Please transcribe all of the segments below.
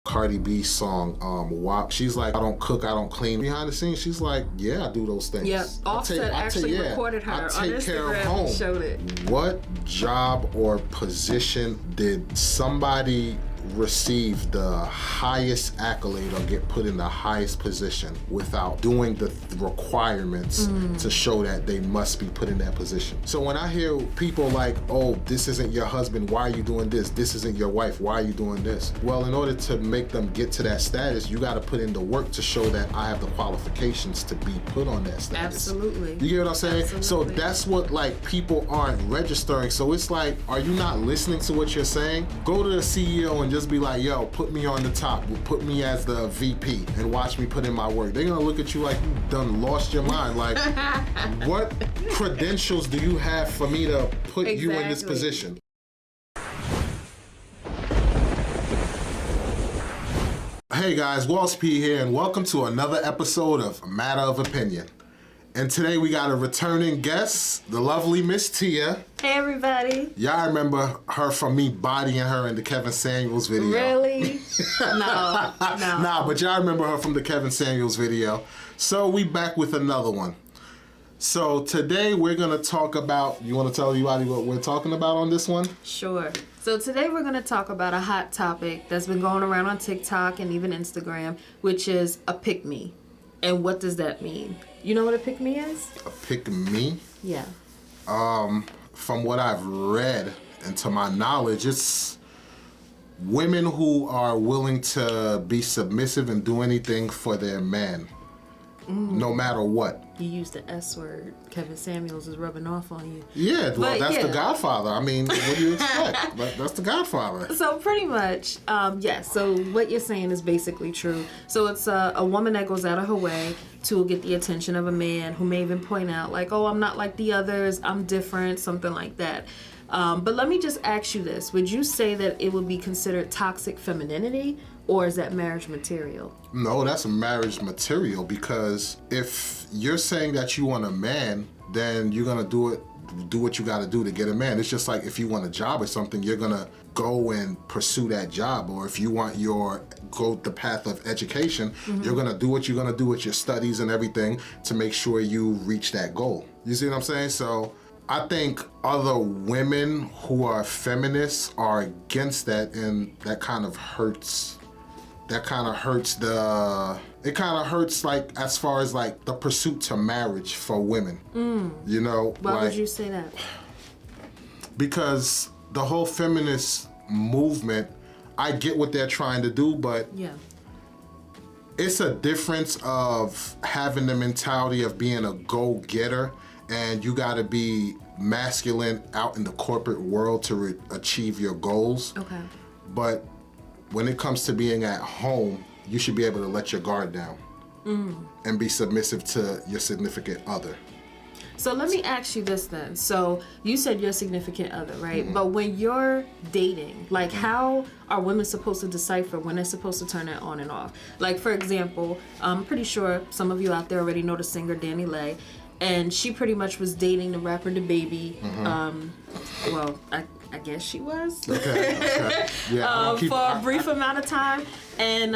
Cardi B song, WAP. She's like, I don't cook, I don't clean. Behind the scenes, she's like, yeah, I do those things. Yeah, Offset actually recorded her on Instagram and showed it. What job or position did somebody receive the highest accolade or get put in the highest position without doing the requirements to show that they must be put in that position? So when I hear people like, oh, this isn't your husband, why are you doing this? This isn't your wife, why are you doing this? Well, in order to make them get to that status, you got to put in the work to show that I have the qualifications to be put on that status. Absolutely. You get what I'm saying? Absolutely. So that's what like people aren't registering. So it's like, are you not listening to what you're saying? Go to the CEO and just be like, yo, put me on the top, put me as the VP and watch me put in my work. They're gonna look at you like you done lost your mind. Like, what credentials do you have for me to put you in this position? Hey guys, Walls P here, and welcome to another episode of Matter of Opinion. And today we got a returning guest, the lovely Miss Tia. Hey everybody. Y'all remember her from me bodying her in the Kevin Samuels video. Really? No. Nah, but y'all remember her from the Kevin Samuels video. So we back with another one. So today we're gonna talk about, you wanna tell everybody what we're talking about on this one? Sure. So today we're gonna talk about a hot topic that's been going around on TikTok and even Instagram, which is a pick-me. And what does that mean? You know what a pick-me is? A pick-me? Yeah. From what I've read and to my knowledge, it's women who are willing to be submissive and do anything for their man, no matter what. You used the S word. Kevin Samuels is rubbing off on you. Yeah, well, But that's yeah. the Godfather. I mean, what do you expect? But that's the Godfather. So pretty much, yes. So what you're saying is basically true. So it's a woman that goes out of her way to get the attention of a man who may even point out like, oh, I'm not like the others, I'm different, something like that. But let me just ask you this. Would you say that it would be considered toxic femininity, or is that marriage material? No, that's marriage material, because if you're saying that you want a man, then you're gonna do what you gotta do to get a man. It's just like if you want a job or something, you're gonna go and pursue that job. Or if you want go the path of education, you're gonna do what you're gonna do with your studies and everything to make sure you reach that goal. You see what I'm saying? So I think other women who are feminists are against that, and that kind of hurts. It kind of hurts like as far as like the pursuit to marriage for women. You know, Why would you say that? Because the whole feminist movement, I get what they're trying to do, but Yeah. it's a difference of having the mentality of being a go-getter, and you gotta be masculine out in the corporate world to achieve your goals. Okay. But when it comes to being at home, you should be able to let your guard down and be submissive to your significant other. So let me ask you this then. So you said your significant other, right? But when you're dating, like how are women supposed to decipher when they're supposed to turn it on and off? Like for example, I'm pretty sure some of you out there already know the singer Danny Lay, and she pretty much was dating the rapper DaBaby. Well, I guess she was. Okay. Yeah. For a brief amount of time, and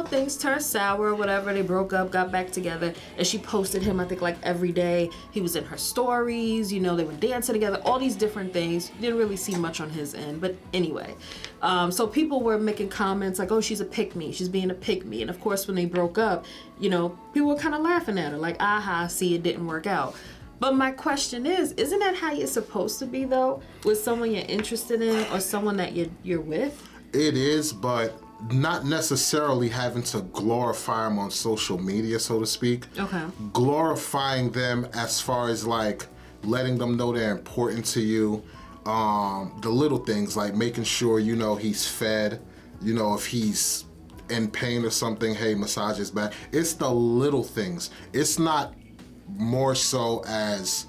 things turned sour or whatever. They broke up, got back together, and she posted him, I think, like every day. He was in her stories, they were dancing together, all these different things. Didn't really see much on his end, but anyway. So people were making comments like, oh, she's a pick-me, she's being a pick-me. And of course, when they broke up, people were kind of laughing at her like, aha, see, it didn't work out. But my question is, isn't that how you're supposed to be, though, with someone you're interested in or someone that you're with? It is, but not necessarily having to glorify them on social media, so to speak. Okay. Glorifying them as far as like letting them know they're important to you. The little things like making sure he's fed. If he's in pain or something, hey, massage his back. It's the little things. It's not more so as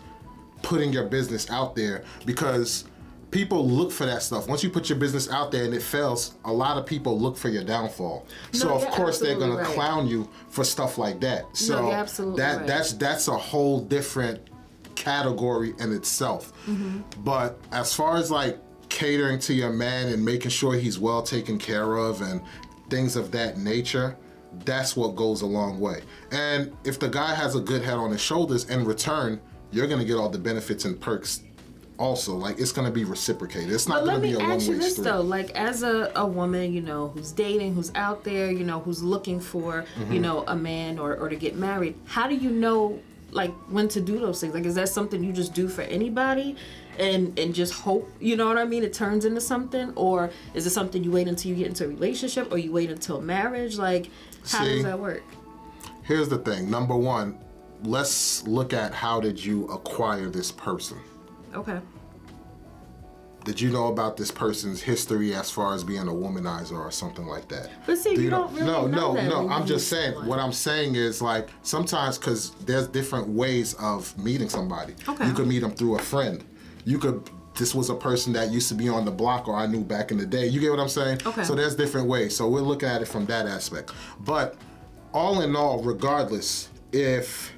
putting your business out there, because people look for that stuff. Once you put your business out there and it fails, a lot of people look for your downfall. So of course they're gonna clown you for stuff like that. So you're absolutely right. that's a whole different category in itself. But as far as like catering to your man and making sure he's well taken care of and things of that nature, that's what goes a long way. And if the guy has a good head on his shoulders, in return, you're going to get all the benefits and perks also. Like, it's going to be reciprocated. It's not going to be a one-way street. Let me ask you this, though. Like, as a woman, you know, who's dating, who's out there, you know, who's looking for, you know, a man or to get married, how do you know, like, when to do those things? Like, is that something you just do for anybody and just hope, you know what I mean, it turns into something? Or is it something you wait until you get into a relationship, or you wait until marriage? Like, how does that work? Here's the thing. Number one, let's look at how did you acquire this person. Okay. Did you know about this person's history as far as being a womanizer or something like that? But see, you don't really know that. No. I'm just saying, what I'm saying is, like, sometimes, because there's different ways of meeting somebody. Okay. You could meet them through a friend. This was a person that used to be on the block, or I knew back in the day. You get what I'm saying? Okay. So there's different ways. So we're looking at it from that aspect. But all in all, regardless, if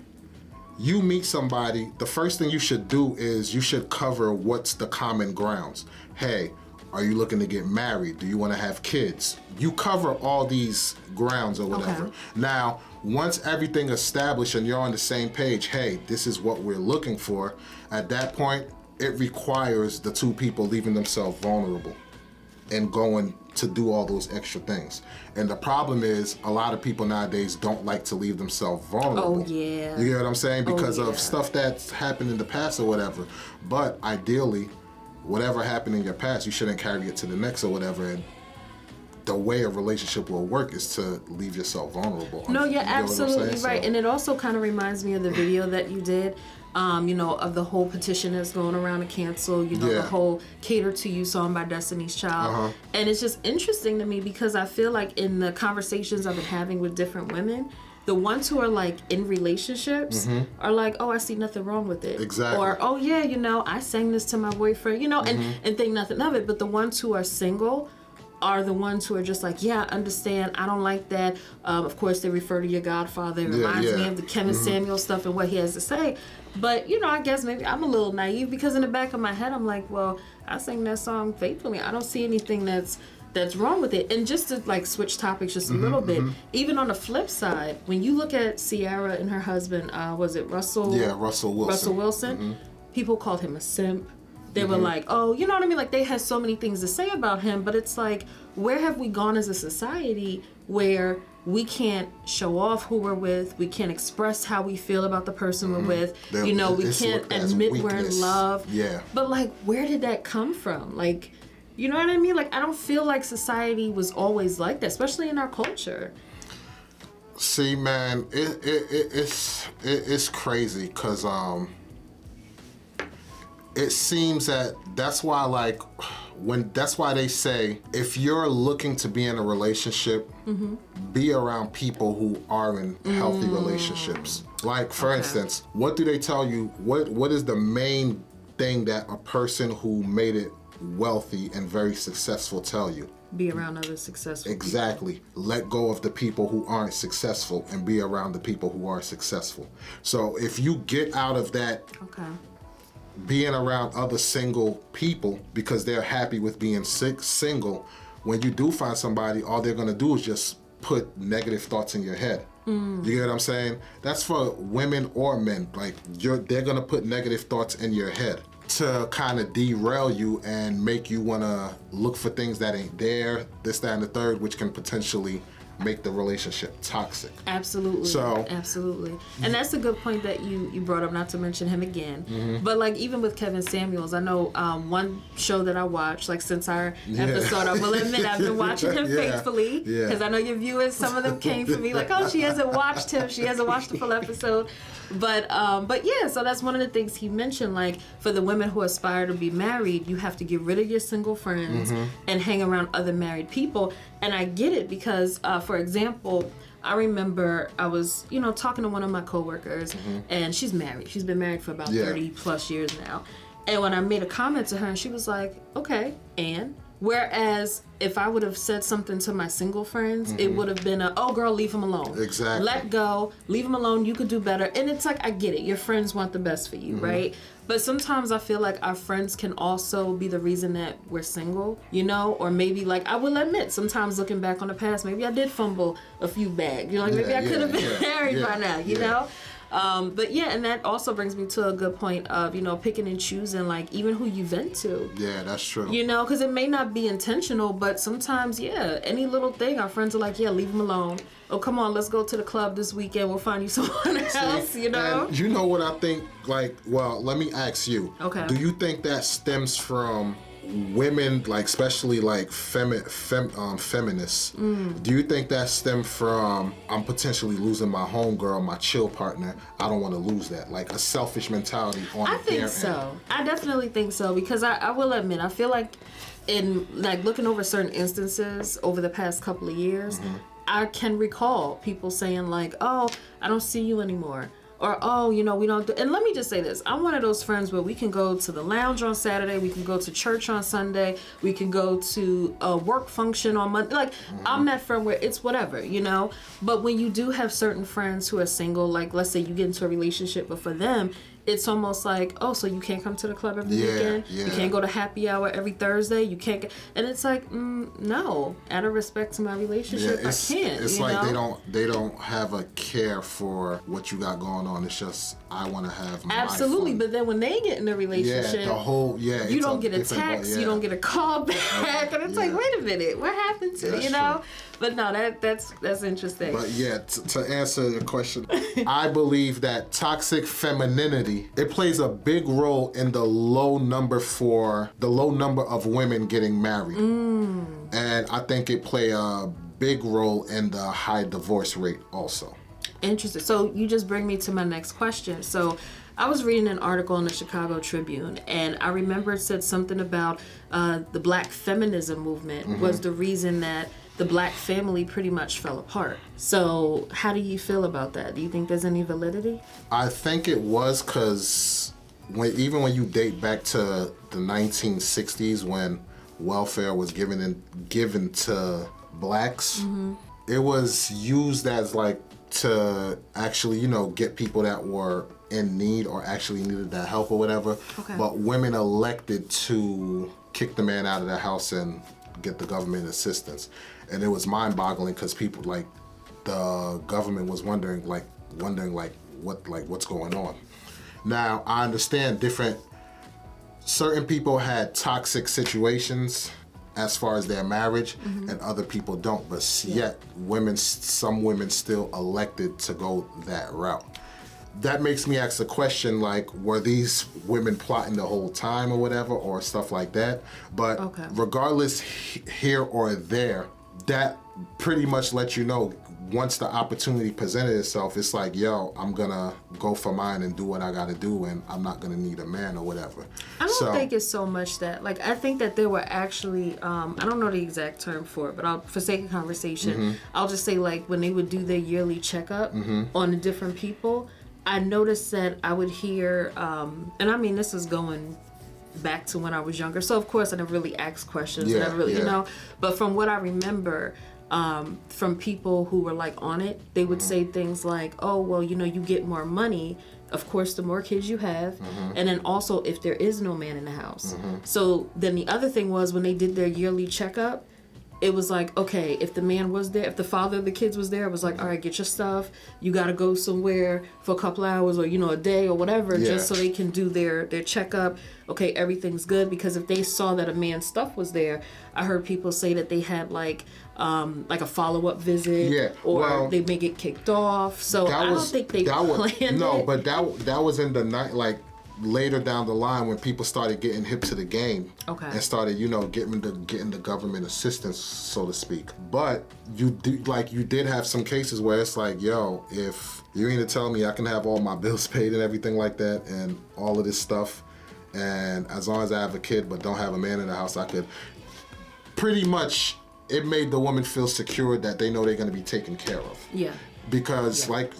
you meet somebody, the first thing you should do is you should cover what's the common grounds. Hey, are you looking to get married? Do you want to have kids? You cover all these grounds or whatever. Okay. Now, once everything established and you're on the same page, hey, this is what we're looking for, at that point, it requires the two people leaving themselves vulnerable and going to do all those extra things. And the problem is, a lot of people nowadays don't like to leave themselves vulnerable. Oh, yeah. You get what I'm saying? Because of stuff that's happened in the past or whatever. But ideally, whatever happened in your past, you shouldn't carry it to the next or whatever. And the way a relationship will work is to leave yourself vulnerable. No, you're absolutely right. So, and it also kind of reminds me of the video that you did, you know, of the whole petition that's going around to cancel, you know, the whole Cater to You song by Destiny's Child. And it's just interesting to me because I feel like in the conversations I've been having with different women, the ones who are like in relationships are like, oh, I see nothing wrong with it. Exactly. Or, oh yeah, you know, I sang this to my boyfriend, you know, and think nothing of it. But the ones who are single are the ones who are just like, yeah, I understand, I don't like that. Of course, they refer to your godfather. It reminds me of the Kevin Samuel stuff and what he has to say. But, you know, I guess maybe I'm a little naive because in the back of my head, I'm like, well, I sang that song faithfully. I don't see anything that's wrong with it. And just to, like, switch topics just a little bit, even on the flip side, when you look at Ciara and her husband, was it Russell? Yeah, Russell Wilson. Russell Wilson. People called him a simp. They were like, oh, you know what I mean? Like, they had so many things to say about him, but it's like, where have we gone as a society where we can't show off who we're with, we can't express how we feel about the person we're with, you know, we can't admit we're in love. Yeah. But, like, where did that come from? Like, you know what I mean? Like, I don't feel like society was always like that, especially in our culture. See, man, it's crazy because it seems that's why, like, that's why they say if you're looking to be in a relationship, be around people who are in healthy relationships. Like, for instance, what do they tell you? What is the main thing that a person who made it wealthy and very successful tell you? Be around other successful Exactly. people. Let go of the people who aren't successful and be around the people who are successful. So if you get out of that being around other single people because they're happy with being single, when you do find somebody, all they're going to do is just put negative thoughts in your head. You get what I'm saying? That's for women or men. Like, they're going to put negative thoughts in your head to kind of derail you and make you want to look for things that ain't there, this, that, and the third, which can potentially make the relationship toxic. Absolutely. So, absolutely. And that's a good point that you brought up, not to mention him again. But, like, even with Kevin Samuels, I know one show that I watched, like, since our episode, I will admit I've been watching him faithfully, because I know your viewers, some of them came for me like, oh, she hasn't watched him, she hasn't watched the full episode. But yeah, so that's one of the things he mentioned, like, for the women who aspire to be married, you have to get rid of your single friends and hang around other married people. And I get it because, for example, I remember I was, you know, talking to one of my coworkers, and she's married. She's been married for about 30 plus years now. And when I made a comment to her, and she was like, okay, and Whereas if I would have said something to my single friends, it would have been oh girl, leave him alone. Exactly. Let go, leave him alone, you could do better. And it's like, I get it, your friends want the best for you, right? But sometimes I feel like our friends can also be the reason that we're single, you know? Or maybe, like, I will admit, sometimes looking back on the past, maybe I did fumble a few bags. You know, like maybe I could have been married by now, you know? But yeah, and that also brings me to a good point of, you know, picking and choosing, like, even who you vent to. Yeah, that's true. You know, because it may not be intentional, but sometimes, yeah, any little thing, our friends are like, yeah, leave him alone. Oh, come on, let's go to the club this weekend. We'll find you someone else, you know? And you know what I think, like, well, let me ask you. Okay. Do you think that stems from women, like, especially, like, feminists? Do you think that stem from, I'm potentially losing my homegirl, my chill partner, I don't want to lose that? Like, a selfish mentality on I think their so. end. I definitely think so, because I will admit, I feel like in, like, looking over certain instances over the past couple of years, I can recall people saying, like, oh, I don't see you anymore. Or, oh, you know, we don't do... And let me just say this. I'm one of those friends where we can go to the lounge on Saturday. We can go to church on Sunday. We can go to a work function on Monday. Like, I'm that friend where it's whatever, you know? But when you do have certain friends who are single, like, let's say you get into a relationship, but for them, it's almost like, oh, so you can't come to the club every weekend? Yeah. You can't go to happy hour every Thursday? You can't get... And it's like, no. Out of respect to my relationship, I can't. It's you like know? they don't have a care for what you got going on. It's just, I want to have my Absolutely, fun. but then when they get in a relationship, you don't get a text, you don't get a call back, and it's like, wait a minute, what happened to you know? True. But no, that's interesting. But yeah, to answer your question, I believe that toxic femininity, it plays a big role in the low number of women getting married, and I think it play a big role in the high divorce rate also. Interesting. So you just bring me to my next question. So I was reading an article in the Chicago Tribune, and I remember it said something about the Black feminism movement was the reason that the Black family pretty much fell apart. So how do you feel about that? Do you think there's any validity? I think it was because even when you date back to the 1960s when welfare was given to blacks, it was used as like to actually, you know, get people that were in need or actually needed that help or whatever. Okay. But women elected to kick the man out of the house and get the government assistance. And it was mind-boggling because people, like, the government was wondering what's going on. Now, I understand certain people had toxic situations as far as their marriage, and other people don't. But yet, some women still elected to go that route. That makes me ask the question, like, were these women plotting the whole time or whatever, or stuff like that? But regardless, here or there, that pretty much lets you know, once the opportunity presented itself, it's like, yo, I'm gonna go for mine and do what I gotta do, and I'm not gonna need a man or whatever. I don't think it's so much that, like, I think that there were actually, I don't know the exact term for it, but for sake of conversation, I'll just say, like, when they would do their yearly checkup on the different people, I noticed that I would hear, and I mean, this is going back to when I was younger, so of course I never really asked questions, you know, but from what I remember, from people who were like on it, they would say things like, oh, well, you know, you get more money, of course, the more kids you have, and then also if there is no man in the house. So then the other thing was, when they did their yearly checkup, it was like, okay, if the man was there, if the father of the kids was there, it was like, all right, get your stuff. You got to go somewhere for a couple hours or, you know, a day or whatever, just so they can do their checkup. Okay, everything's good. Because if they saw that a man's stuff was there, I heard people say that they had like a follow-up visit, or they may get kicked off. So I don't think they planned it. No, but that was in the night, like, later down the line when people started getting hip to the game and started, you know, getting the government assistance, so to speak. But you did have some cases where it's like, yo, if you ain't to tell me I can have all my bills paid and everything like that and all of this stuff, and as long as I have a kid but don't have a man in the house, I could pretty much, it made the woman feel secure that they know they're going to be taken care of. Yeah. Because like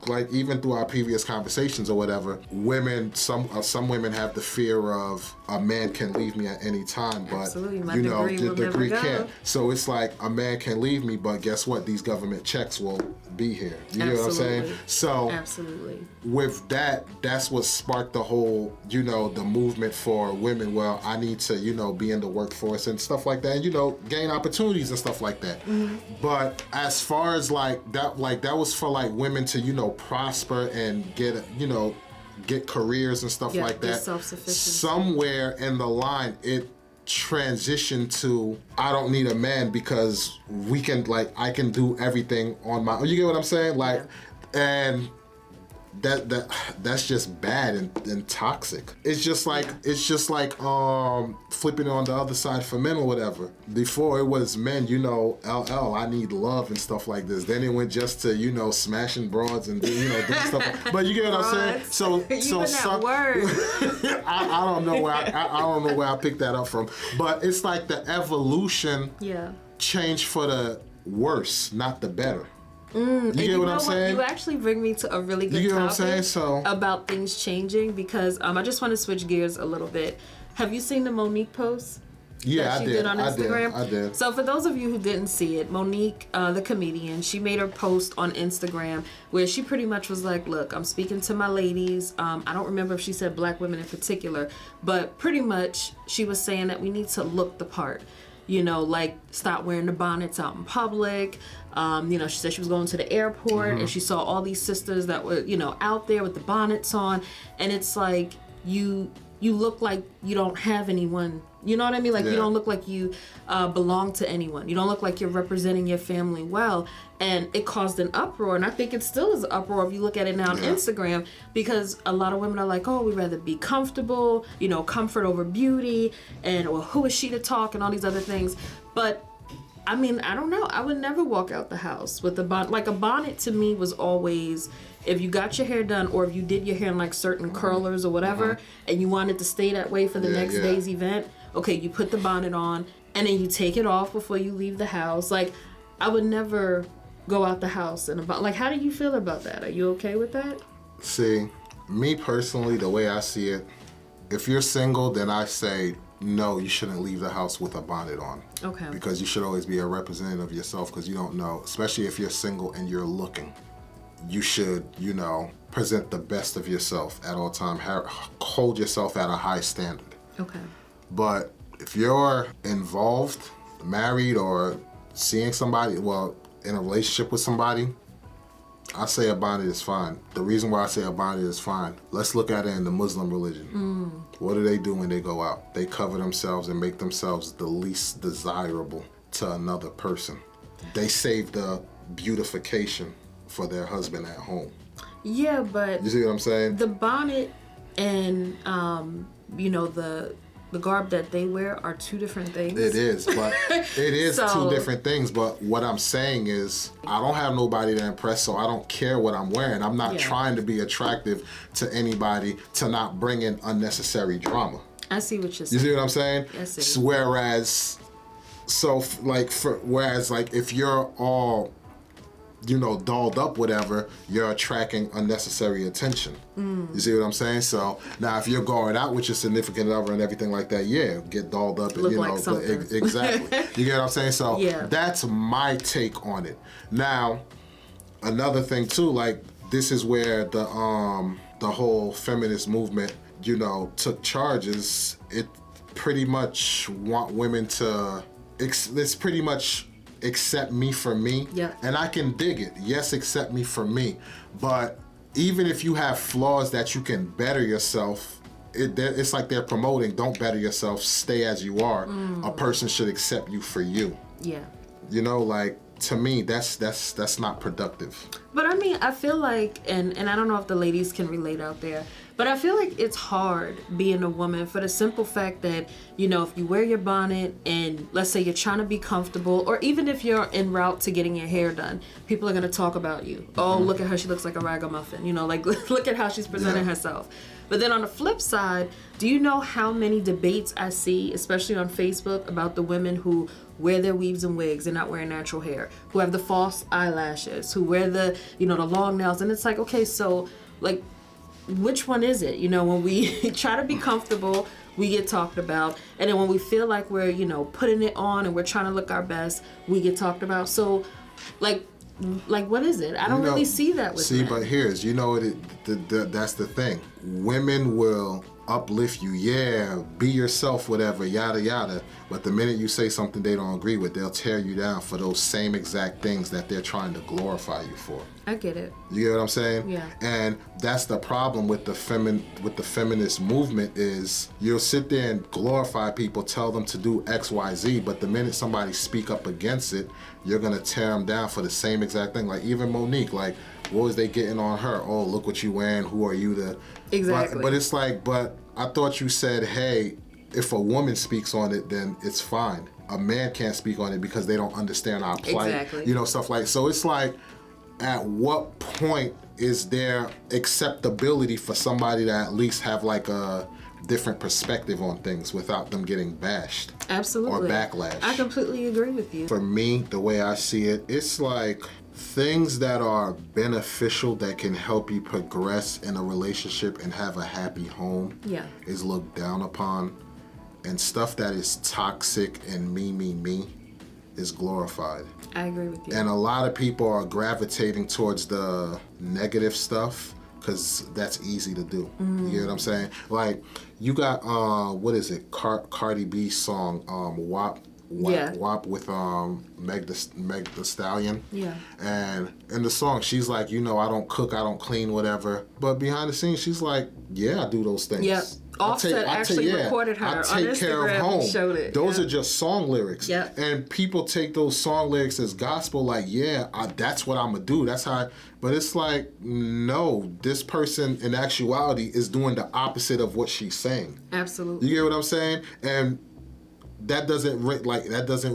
like even through our previous conversations or whatever, women, some women have the fear of a man can leave me at any time, but Absolutely. My you know, degree will the degree never go. can't. So it's like a man can leave me, but guess what? These government checks will be here. You know what I'm saying? So absolutely. with that, that's what sparked the whole, you know, the movement for women. Well, I need to, you know, be in the workforce and stuff like that, and, you know, gain opportunities and stuff like that. But as far as like that was for like women to, you know, prosper and get, you know, get careers and stuff like that. Self-sufficient. Somewhere in the line, it transitioned to I don't need a man because we can, like, I can do everything on my own. You get what I'm saying? Like, and that's just bad and toxic. It's just like flipping it on the other side for men or whatever. Before it was men, you know, I need love and stuff like this. Then it went just to, you know, smashing broads and, you know, doing stuff. But you get what I'm saying? So some word. I don't know where I don't know where I picked that up from. But it's like the evolution changed for the worse, not the better. You get what I'm saying? You actually bring me to a really good topic about things changing, because I just want to switch gears a little bit. Have you seen the Monique post? Yeah, that she did on Instagram? I did. So for those of you who didn't see it, Monique, the comedian, she made her post on Instagram where she pretty much was like, look, I'm speaking to my ladies. I don't remember if she said black women in particular, but pretty much she was saying that we need to look the part. You know, like, stop wearing the bonnets out in public. You know, she said she was going to the airport and she saw all these sisters that were, you know, out there with the bonnets on. And it's like, you look like you don't have anyone. You know what I mean? Like, you don't look like you belong to anyone. You don't look like you're representing your family well. And it caused an uproar. And I think it still is an uproar if you look at it now on Instagram, because a lot of women are like, oh, we'd rather be comfortable, you know, comfort over beauty, and, well, who is she to talk, and all these other things. But I mean, I don't know. I would never walk out the house with a bonnet. Like, a bonnet to me was always, if you got your hair done, or if you did your hair in like certain curlers or whatever, and you wanted to stay that way for the next day's event, okay, you put the bonnet on and then you take it off before you leave the house. Like, I would never go out the house in a bonnet. Like, how do you feel about that? Are you okay with that? See, me personally, the way I see it, if you're single, then I say, no, you shouldn't leave the house with a bonnet on. Okay. Because you should always be a representative of yourself, because you don't know, especially if you're single and you're looking. You should, you know, present the best of yourself at all time. Hold yourself at a high standard. Okay. But if you're involved, married, or seeing somebody, well, in a relationship with somebody, I say a bonnet is fine. The reason why I say a bonnet is fine, let's look at it in the Muslim religion. What do they do when they go out? They cover themselves and make themselves the least desirable to another person. They save the beautification for their husband at home. Yeah, but you see what I'm saying? The bonnet and you know, the garb that they wear are two different things. It is, but it is two different things. But what I'm saying is, I don't have nobody to impress, so I don't care what I'm wearing. I'm not trying to be attractive to anybody to not bring in unnecessary drama. I see what you're saying. You see what I'm saying? I see. Whereas if you're all, you know, dolled up, whatever, you're attracting unnecessary attention. You see what I'm saying? So now, if you're going out with your significant other and everything like that, get dolled up and look, you know, like something. Exactly. You get what I'm saying? So that's my take on it. Now, another thing too, like, this is where the whole feminist movement, you know, took charges. It pretty much want women to. It's pretty much. Accept me for me, and I can dig it. Yes, accept me for me, but even if you have flaws that you can better yourself, it's like they're promoting, don't better yourself, stay as you are. A person should accept you for you. Yeah. You know, like, to me, that's not productive. But I mean, I feel like, and I don't know if the ladies can relate out there, But I feel like it's hard being a woman for the simple fact that, you know, if you wear your bonnet and let's say you're trying to be comfortable, or even if you're en route to getting your hair done, people are going to talk about you. Oh, look at her. She looks like a ragamuffin. You know, like, look at how she's presenting herself. But then on the flip side, do you know how many debates I see, especially on Facebook, about the women who wear their weaves and wigs and not wearing natural hair, who have the false eyelashes, who wear the, you know, the long nails. And it's like, okay, so like, which one is it? You know, when we try to be comfortable, we get talked about. And then when we feel like we're, you know, putting it on and we're trying to look our best, we get talked about. So like what is it? I don't really see that with men. But here's, you know, that's the thing. Women will uplift you, be yourself, whatever, yada yada. But the minute you say something they don't agree with, they'll tear you down for those same exact things that they're trying to glorify you for. I get it. You get what I'm saying? Yeah. And that's the problem with the feminist movement is you'll sit there and glorify people, tell them to do X, Y, Z, but the minute somebody speak up against it, you're gonna tear them down for the same exact thing. Like even Monique, like what was they getting on her? Oh, look what you wearing. Who are you to? Exactly. But it's like, but I thought you said, hey, if a woman speaks on it, then it's fine. A man can't speak on it because they don't understand our plight. Exactly. You know, stuff like, so it's like, at what point is there acceptability for somebody to at least have like a different perspective on things without them getting bashed? Absolutely. Or backlash. I completely agree with you. For me, the way I see it, it's like things that are beneficial that can help you progress in a relationship and have a happy home is looked down upon. And stuff that is toxic and me is glorified. I agree with you. And a lot of people are gravitating towards the negative stuff because that's easy to do. You get what I'm saying? Like, you got, what is it? Cardi B's song, WAP. WAP with Meg the Stallion. Yeah. And in the song, she's like, you know, I don't cook, I don't clean, whatever. But behind the scenes, she's like, yeah, I do those things. Yeah. Offset actually recorded her on Instagram and showed it. Those are just song lyrics. Yeah. And people take those song lyrics as gospel, like, that's what I'm going to do. That's how but it's like, no, this person in actuality is doing the opposite of what she's saying. Absolutely. You get what I'm saying? And that doesn't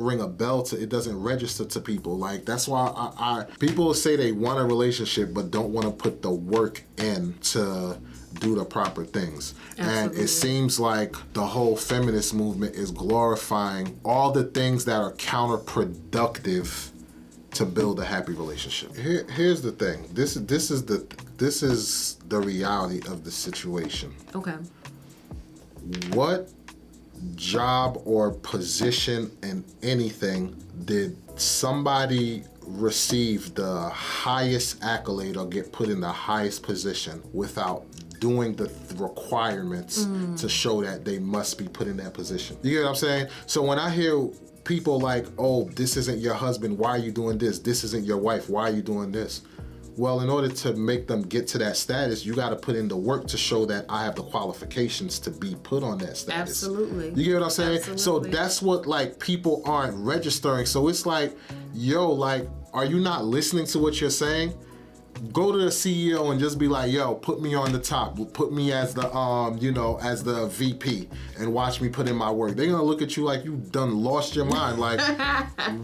ring a bell to it, doesn't register to people. Like, that's why I people say they want a relationship but don't want to put the work in to do the proper things. Absolutely. And it seems like the whole feminist movement is glorifying all the things that are counterproductive to build a happy relationship. Here's the thing. This is the reality of the situation. Okay. What job or position in anything did somebody receive the highest accolade or get put in the highest position without doing the requirements to show that they must be put in that position? You get what I'm saying? So when I hear people like, oh, this isn't your husband, why are you doing this? This isn't your wife, why are you doing this? Well, in order to make them get to that status, you got to put in the work to show that I have the qualifications to be put on that status. Absolutely. You get what I'm saying? Absolutely. So that's what, like, people aren't registering. So it's like, yo, like, are you not listening to what you're saying? Go to the CEO and just be like, yo, put me on the top. Put me as the, as the VP and watch me put in my work. They're going to look at you like you done lost your mind. Like,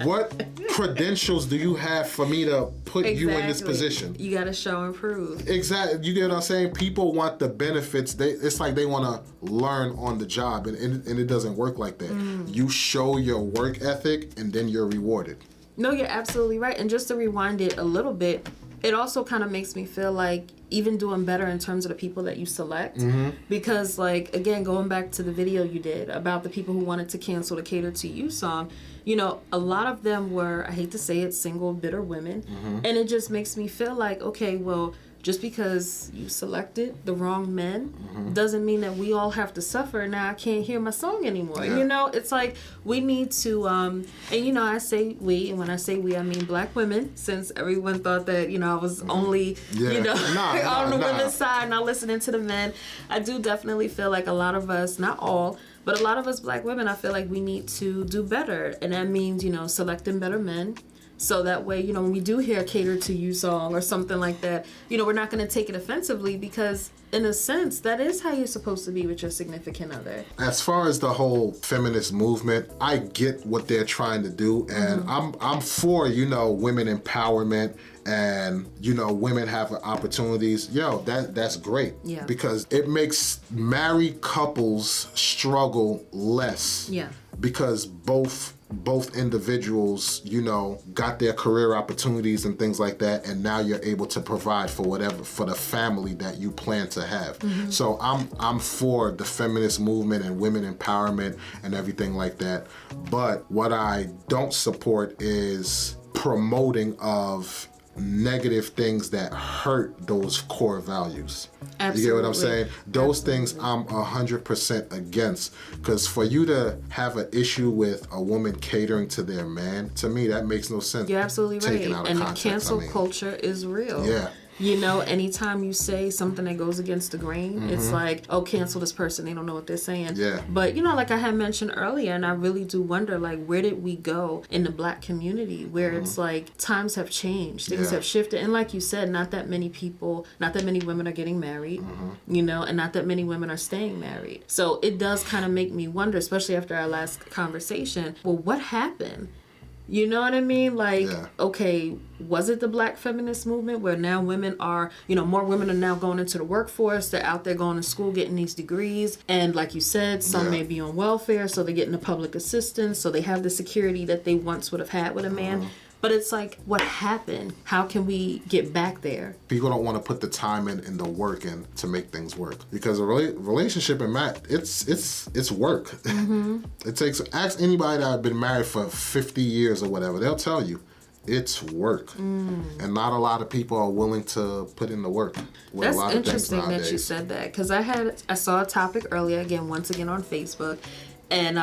what credentials do you have for me to put you in this position? You got to show and prove. Exactly. You get what I'm saying? People want the benefits. It's like they want to learn on the job, and it doesn't work like that. You show your work ethic, and then you're rewarded. No, you're absolutely right. And just to rewind it a little bit, it also kind of makes me feel like even doing better in terms of the people that you select. Because, like, again, going back to the video you did about the people who wanted to cancel the Cater to You song, you know, a lot of them were, I hate to say it, single, bitter women. And it just makes me feel like, okay, well, just because you selected the wrong men doesn't mean that we all have to suffer. Now I can't hear my song anymore. Yeah. You know, it's like we need to, and you know, I say we, and when I say we, I mean black women, since everyone thought that, you know, I was only, on the women's side, not listening to the men. I do definitely feel like a lot of us, not all, but a lot of us black women, I feel like we need to do better. And that means, you know, selecting better men, So that way, you know, when we do hear a cater to you song or something like that, you know, we're not going to take it offensively, because in a sense, that is how you're supposed to be with your significant other. As far as the whole feminist movement, I get what they're trying to do, and I'm for, you know, women empowerment, and, you know, women have opportunities. Yo, that's great. Yeah. Because it makes married couples struggle less. Yeah. Because both individuals, you know, got their career opportunities and things like that, and now you're able to provide for the family that you plan to have. So I'm for the feminist movement and women empowerment and everything like that. But what I don't support is promoting of negative things that hurt those core values. Absolutely. You get what I'm saying? Those things I'm 100% against, because for you to have an issue with a woman catering to their man, to me that makes no sense. You're absolutely Taken right. out of And the context, cancel culture is real. Yeah. You know, anytime you say something that goes against the grain, it's like, oh, cancel this person. They don't know what they're saying. Yeah. But, you know, like I had mentioned earlier, and I really do wonder, like, where did we go in the Black community where it's like times have changed, things have shifted. And like you said, not that many women are getting married, you know, and not that many women are staying married. So it does kind of make me wonder, especially after our last conversation, well, what happened? You know what I mean? Like, okay, was it the Black feminist movement where now women are, you know, more women are now going into the workforce, they're out there going to school, getting these degrees, and like you said, some may be on welfare, so they're getting the public assistance, so they have the security that they once would have had with a man. But it's like, what happened? How can we get back there? People don't want to put the time in and the work in to make things work, because a relationship and it's work. It takes, ask anybody that have been married for 50 years or whatever, they'll tell you it's work. And not a lot of people are willing to put in the work with That's a lot of things interesting nowadays. that you said that, because I saw a topic earlier, once again on Facebook, and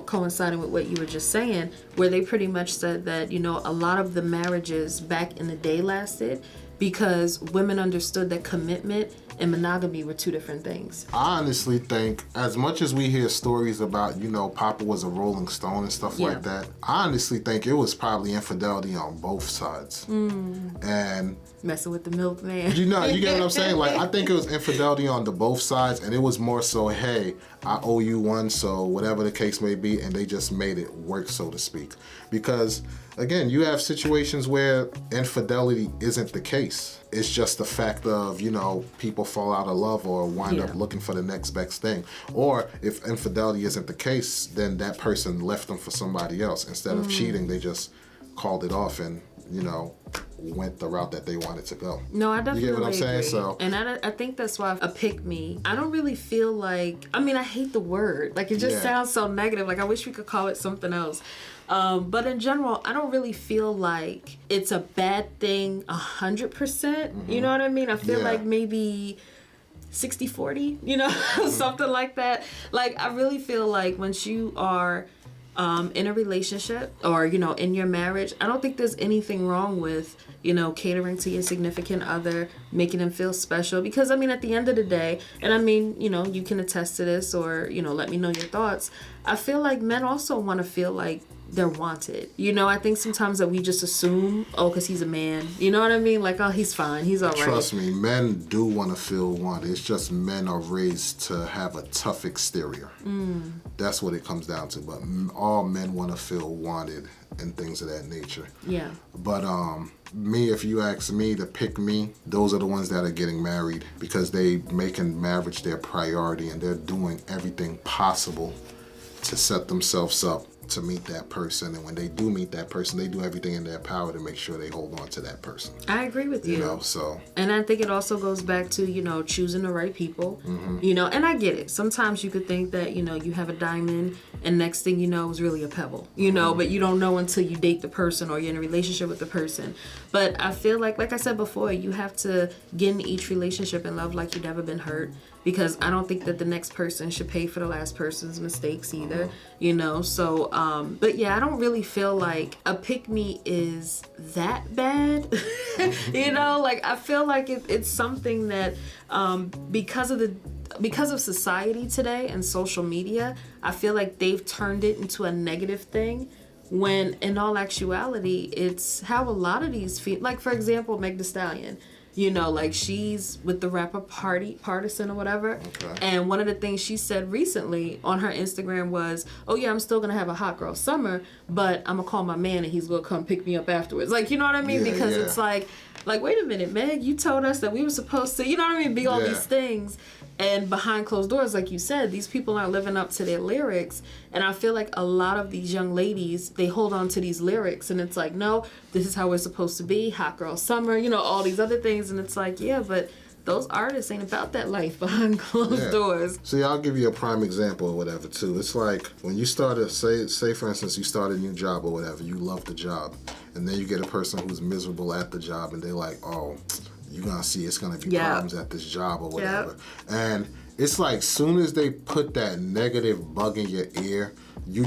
coinciding with what you were just saying, where they pretty much said that, you know, a lot of the marriages back in the day lasted because women understood that commitment and monogamy were two different things. I honestly think, as much as we hear stories about, you know, Papa was a Rolling Stone and stuff like that, I honestly think it was probably infidelity on both sides. And messing with the milkman. you know, you get what I'm saying? Like, I think it was infidelity on the both sides, and it was more so, hey, I owe you one, so whatever the case may be, and they just made it work, so to speak. Because, again, you have situations where infidelity isn't the case. It's just the fact of, you know, people fall out of love or wind up looking for the next best thing. Or if infidelity isn't the case, then that person left them for somebody else. Instead of cheating, they just called it off and, you know, went the route that they wanted to go. No, I definitely You get what I'm saying? agree. So, and I think that's why a pick me, I don't really feel like, I mean, I hate the word. Like, it just sounds so negative. Like, I wish we could call it something else. But in general, I don't really feel like it's a bad thing 100%. You know what I mean? I feel like maybe 60-40, you know, something like that. Like, I really feel like once you are in a relationship or, you know, in your marriage, I don't think there's anything wrong with, you know, catering to your significant other, making them feel special. Because, I mean, at the end of the day, and I mean, you know, you can attest to this or, you know, let me know your thoughts. I feel like men also want to feel like they're wanted. You know, I think sometimes that we just assume, oh, because he's a man. You know what I mean? Like, oh, he's fine. He's all right. trust me, men do want to feel wanted. It's just men are raised to have a tough exterior. That's what it comes down to. But all men want to feel wanted and things of that nature. Yeah. But me, if you ask me to pick me, those are the ones that are getting married because they making marriage their priority and they're doing everything possible to set themselves up to meet that person. And when they do meet that person, they do everything in their power to make sure they hold on to that person. I agree with you. You know, so. And I think it also goes back to, you know, choosing the right people. You know, and I get it. Sometimes you could think that, you know, you have a diamond and next thing you know is really a pebble, you know, but you don't know until you date the person or you're in a relationship with the person. But I feel like I said before, you have to get in each relationship and love like you've never been hurt, because I don't think that the next person should pay for the last person's mistakes either, you know. So, but yeah, I don't really feel like a pick-me is that bad, you know. Like, I feel like it's something that because of society today and social media, I feel like they've turned it into a negative thing When in all actuality, it's how a lot of these like for example, Meg Thee Stallion. You know, like she's with the rapper Partisan or whatever. Okay. And one of the things she said recently on her Instagram was, "Oh yeah, I'm still gonna have a hot girl summer, but I'm gonna call my man and he's gonna come pick me up afterwards." Like, you know what I mean? Yeah, Because yeah. it's like, wait a minute, Meg, you told us that we were supposed to, you know what I mean, be all Yeah. these things. And behind closed doors, like you said, these people aren't living up to their lyrics. And I feel like a lot of these young ladies, they hold on to these lyrics and it's like, no, this is how we're supposed to be. Hot girl summer, you know, all these other things. And it's like, yeah, but those artists ain't about that life behind closed doors. See, I'll give you a prime example or whatever too. It's like when you start say for instance, you start a new job or whatever, you love the job. And then you get a person who's miserable at the job and they're like, oh, you're gonna see it's gonna be problems at this job or whatever. And it's like soon as they put that negative bug in your ear, you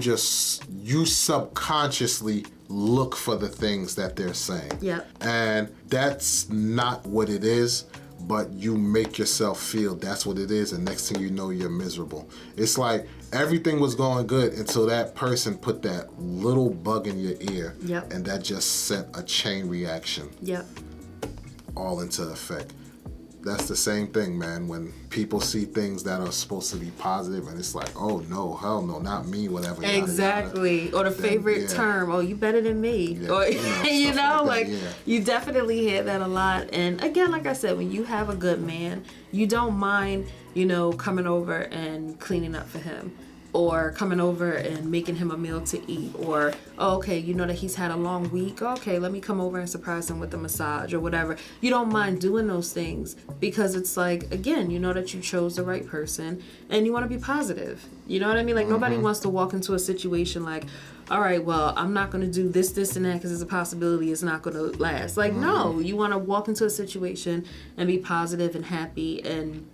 subconsciously look for the things that they're saying. And that's not what it is, but you make yourself feel that's what it is, and next thing you know, you're miserable. It's like everything was going good until that person put that little bug in your ear, and that just sent a chain reaction. All into effect. That's the same thing, man, when people see things that are supposed to be positive and it's like, oh no, hell no, not me, whatever. Exactly. Yada, yada. Or the favorite term, oh, you better than me. Or, you know, like you definitely hear that a lot. And again, like I said, when you have a good man, you don't mind, you know, coming over and cleaning up for him. Or coming over and making him a meal to eat. Or, oh, okay, you know that he's had a long week. Okay, let me come over and surprise him with a massage or whatever. You don't mind doing those things because it's like, again, you know that you chose the right person and you want to be positive. You know what I mean? Like, nobody wants to walk into a situation like, all right, well, I'm not going to do this, and that because there's a possibility it's not going to last. Like, no, you want to walk into a situation and be positive and happy. And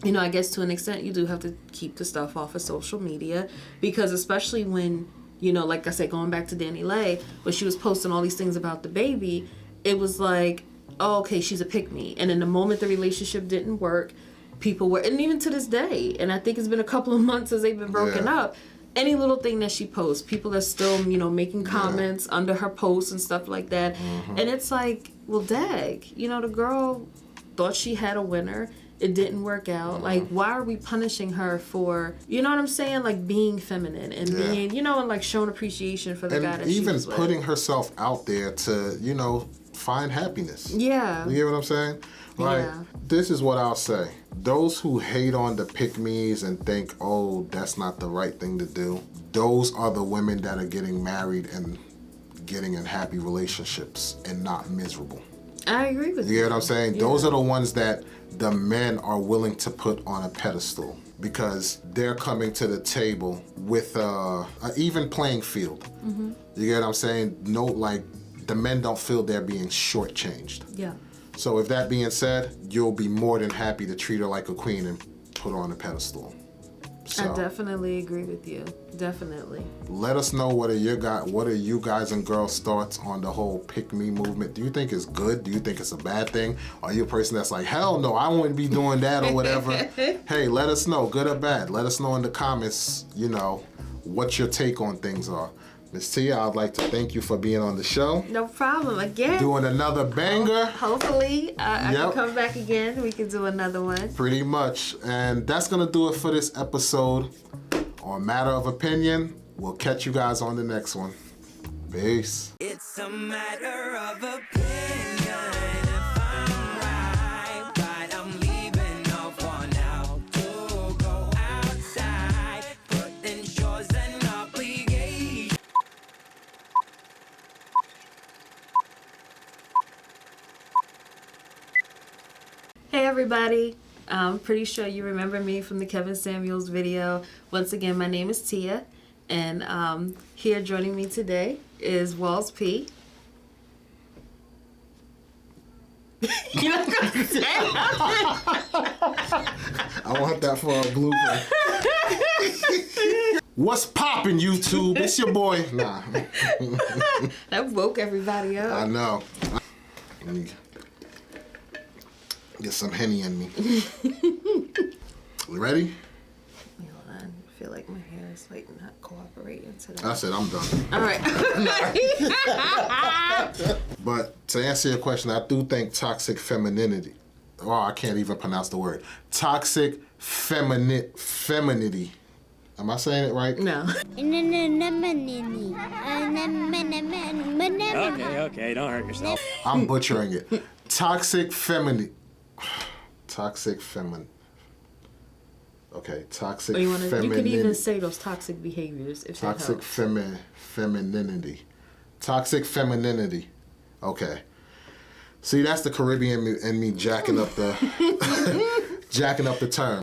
you know, I guess to an extent you do have to keep the stuff off of social media because especially when, you know, like I said, going back to Danny Lay, when she was posting all these things about the baby, it was like, oh, okay, she's a pick-me. And in the moment the relationship didn't work, people were, and even to this day, and I think it's been a couple of months since they've been broken up, any little thing that she posts, people are still, you know, making comments under her posts and stuff like that. And it's like, well, dag, you know, the girl thought she had a winner. It didn't work out. Like, why are we punishing her for, you know what I'm saying? Like, being feminine and being, you know, and like showing appreciation for the guy that she was with. Even putting herself out there to, you know, find happiness. You get what I'm saying? Like, this is what I'll say. Those who hate on the pick-me's and think, oh, that's not the right thing to do, those are the women that are getting married and getting in happy relationships and not miserable. I agree with you. You get what I'm saying? Those are the ones that the men are willing to put on a pedestal because they're coming to the table with an even playing field. You get what I'm saying? No, like, the men don't feel they're being shortchanged. So with that being said, you'll be more than happy to treat her like a queen and put her on a pedestal. So, I definitely agree with you. Definitely. Let us know what are you guys and girls' thoughts on the whole pick me movement. Do you think it's good? Do you think it's a bad thing? Are you a person that's like, hell no, I wouldn't be doing that or whatever? Hey, let us know, good or bad. Let us know in the comments, you know, what your take on things are. Miss Tia, I'd like to thank you for being on the show. No problem. Again. Doing another banger. Hopefully, I can come back again. We can do another one. Pretty much. And that's going to do it for this episode on Matter of Opinion. We'll catch you guys on the next one. Peace. It's a matter of opinion. Hey everybody, I'm pretty sure you remember me from the Kevin Samuels video. Once again, my name is Tia, and here joining me today is Walls P. You're not gonna say I want that for a blooper. What's poppin', YouTube? It's your boy. Nah. That woke everybody up. I know. Let me get some Henny in me. You ready? Hold on. feel like my hair is like not cooperating today. I said I'm done. All right. But to answer your question, I do think toxic femininity. Oh, I can't even pronounce the word. Toxic femininity. Am I saying it right? No. Okay, don't hurt yourself. I'm butchering it. Toxic feminine. Toxic feminine. Okay, toxic Or you femininity. could even say those toxic behaviors if Toxic that helps. femininity. Toxic femininity. Okay. See, that's the Caribbean in me jacking up the jacking up the term.